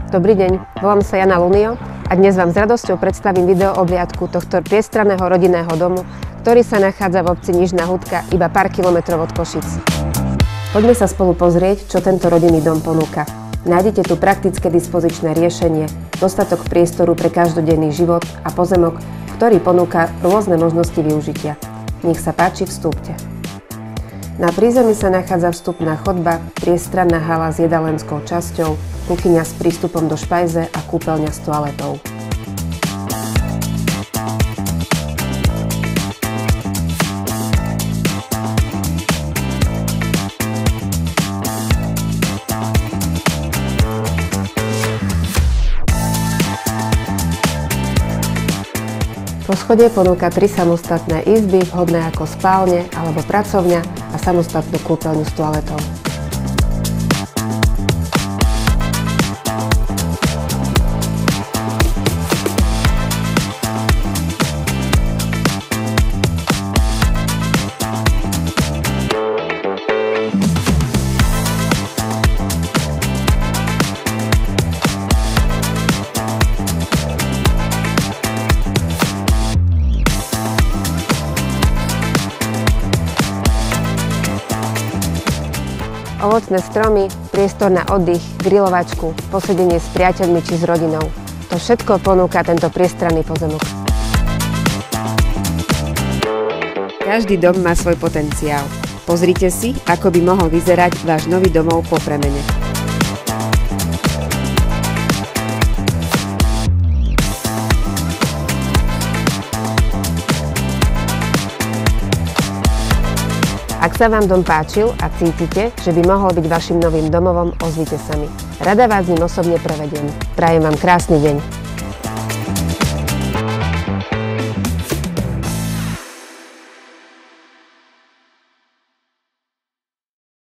Dobrý deň, volám sa Jana Lunio a dnes vám s radosťou predstavím video obliadku tohto priestranného rodinného domu, ktorý sa nachádza v obci Nižná Hudka iba pár kilometrov od Košíc. Poďme sa spolu pozrieť, čo tento rodinný dom ponúka. Nájdete tu praktické dispozičné riešenie, dostatok priestoru pre každodenný život a pozemok, ktorý ponúka rôzne možnosti využitia. Nech sa páči, vstúpte. Na prízemí sa nachádza vstupná chodba, priestranná hala s jedálenskou časťou, kuchyňa s prístupom do špajze a kúpeľňa s toaletou. Poschodie ponúka 3 samostatné izby, vhodné ako spálne alebo pracovňa a samostatnú kúpeľňu s toaletou. Ovocné stromy, priestor na oddych, grilovačku, posedenie s priateľmi či s rodinou. To všetko ponúka tento priestranný pozemok. Každý dom má svoj potenciál. Pozrite si, ako by mohol vyzerať váš nový domov po premene. Ak sa vám dom páčil a cítite, že by mohol byť vašim novým domovom, ozvite sa mi. Rada vás ním osobne prevediem. Prajem vám krásny deň.